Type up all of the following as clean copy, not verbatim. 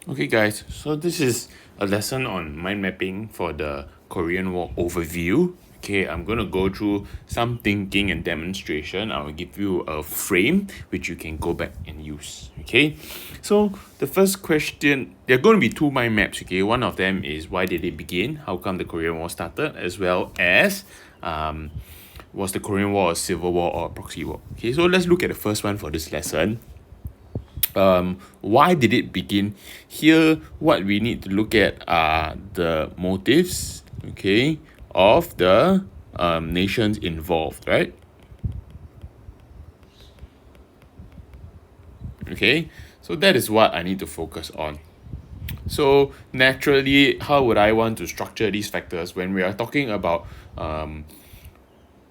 Okay guys, so this is a lesson on mind mapping for the Korean War overview. Okay, I'm going to go through some thinking and demonstration. I will give you a frame which you can go back and use. Okay, so the first question, there are going to be two mind maps. Okay, one of them is why did it begin? How come the Korean War started? As well as was the Korean War a civil war or a proxy war? Okay, so let's look at the first one for this lesson. Why did it begin? Here, what we need to look at are the motives, okay, of the nations involved, right? Okay, so that is what I need to focus on. So naturally, how would I want to structure these factors when we are talking about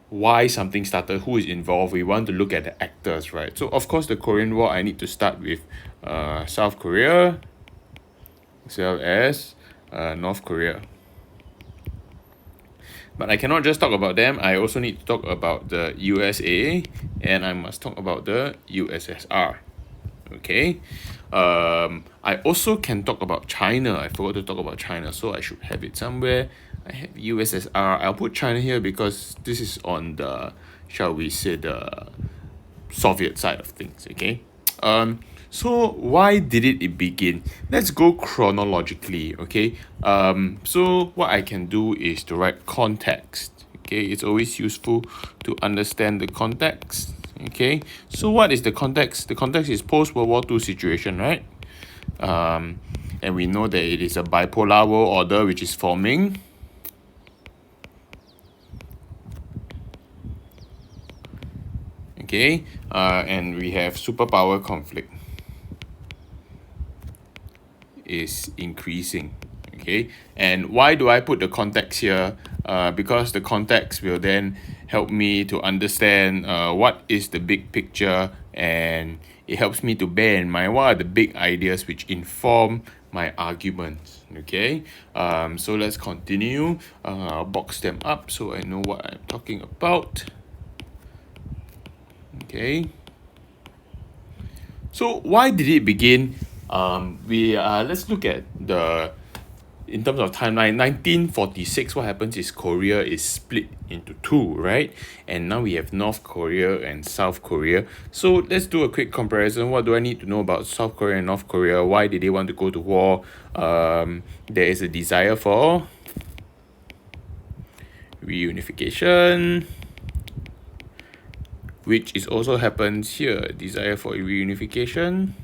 why something started, who is involved? We want to look at the actors, right? So of course, the Korean War, I need to start with South Korea as well as North Korea. But I cannot just talk about them. I also need to talk about the USA and I must talk about the USSR. Okay. I also can talk about China. I forgot to talk about China, so I should have it somewhere. I have USSR. I'll put China here because this is on the, shall we say, the Soviet side of things. Okay. So why did it begin? Let's go chronologically. Okay. So what I can do is to write context. Okay, it's always useful to understand the context. Okay, so what is the context? The context is post-World War II situation, right? And we know that it is a bipolar world order which is forming. Okay, and we have superpower conflict is increasing. Okay, and why do I put the context here? Because the context will then help me to understand what is the big picture, and it helps me to bear in mind what are the big ideas which inform my arguments. Okay, so let's continue. I'll box them up so I know what I'm talking about. Okay, so why did it begin? Let's look at the, in terms of timeline, 1946, what happens is Korea is split into two, right? And now we have North Korea and South Korea. So let's do a quick comparison. What do I need to know about South Korea and North Korea? Why did they want to go to war? There is a desire for reunification, which is also happens here. Desire for reunification.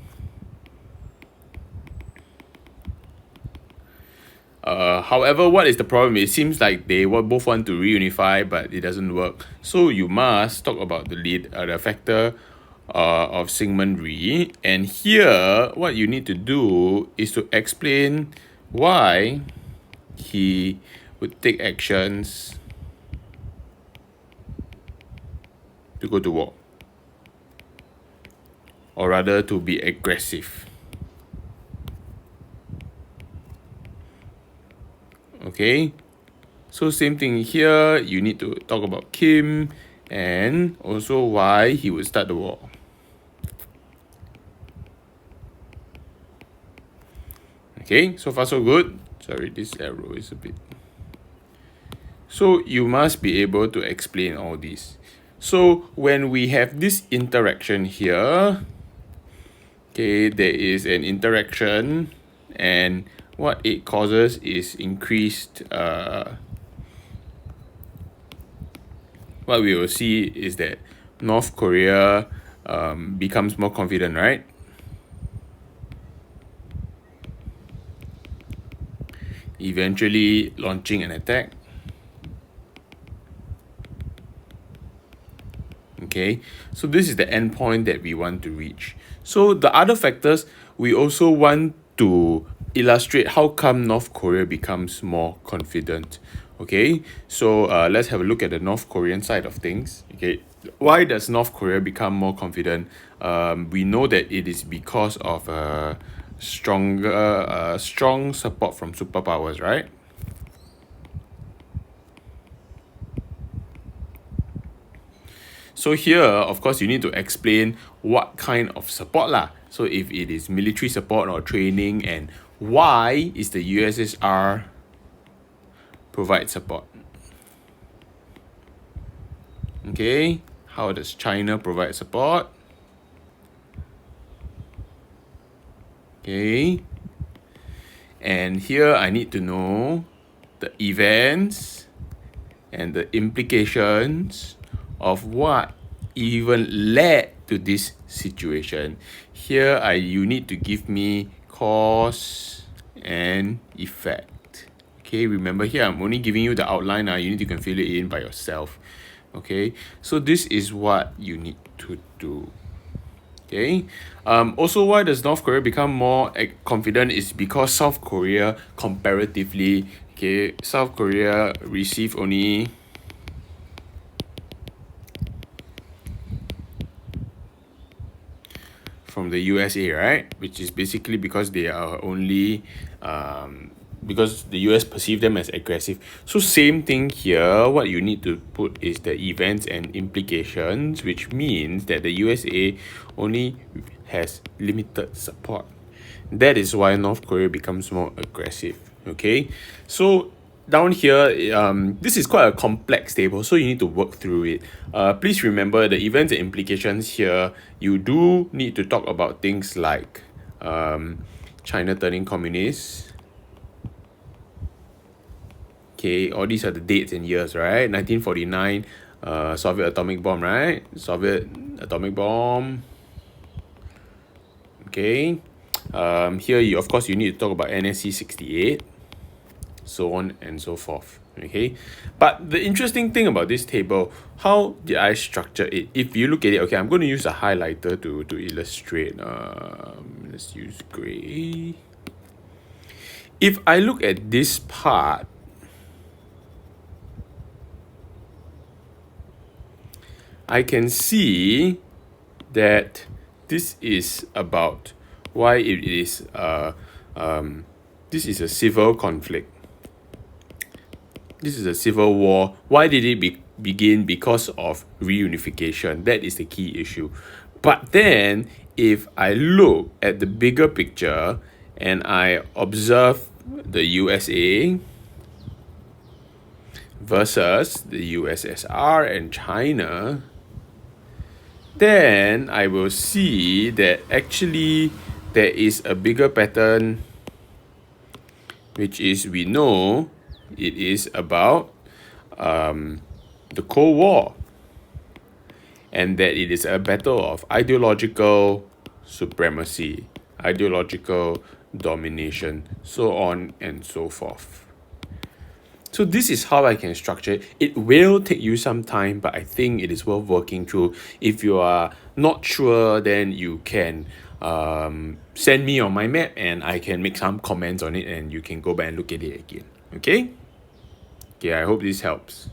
However, what is the problem? It seems like they both want to reunify, but it doesn't work. So you must talk about the factor of Syngman Rhee. And here, what you need to do is to explain why he would take actions to go to war, or rather to be aggressive. Okay, so same thing here. You need to talk about Kim and also why he would start the war. Okay, so far so good. Sorry, this arrow is a bit. So you must be able to explain all this. So when we have this interaction here, okay, there is an interaction, and what it causes is increased, what we will see is that North Korea becomes more confident, right? Eventually launching an attack. Okay, so this is the endpoint that we want to reach. So the other factors, we also want to illustrate how come North Korea becomes more confident. Okay, so let's have a look at the North Korean side of things. Okay, why does North Korea become more confident? We know that it is because of strong support from superpowers, right? So here, of course, you need to explain what kind of support lah. So if it is military support or training, and why is the USSR provide support? Okay, how does China provide support? Okay, and here I need to know the events and the implications of what even led to this situation. Here you need to give me cause and effect. Okay, remember here I'm only giving you the outline. You need to fill it in by yourself. Okay, so this is what you need to do. Okay, also why does North Korea become more confident is because South Korea comparatively, okay, South Korea receive only from the USA, right? Which is basically because they are only because the US perceive them as aggressive. So same thing here. What you need to put is the events and implications, which means that the USA only has limited support. That is why North Korea becomes more aggressive. Okay, so down here, this is quite a complex table, so you need to work through it. Please remember the events and implications here. You do need to talk about things like China turning communist. Okay, all these are the dates and years, right? 1949, Soviet atomic bomb, right? Soviet atomic bomb. Okay, here you of course you need to talk about NSC 68, so on and so forth. Okay, but the interesting thing about this table, how did I structure it? If you look at it, okay, I'm going to use a highlighter to illustrate. Let's use gray. If I look at this part, I can see that this is about why it is this is a civil conflict. This is a civil war. Why did it begin? Because of reunification. That is the key issue. But then if I look at the bigger picture and I observe the USA versus the USSR and China, then I will see that actually there is a bigger pattern, which is we know it is about the Cold War, and that it is a battle of ideological supremacy, ideological domination, so on and so forth. So this is how I can structure it. It will take you some time, but I think it is worth working through. If you are not sure, then you can send me on Mindmap and I can make some comments on it and you can go back and look at it again. Okay? Okay, I hope this helps.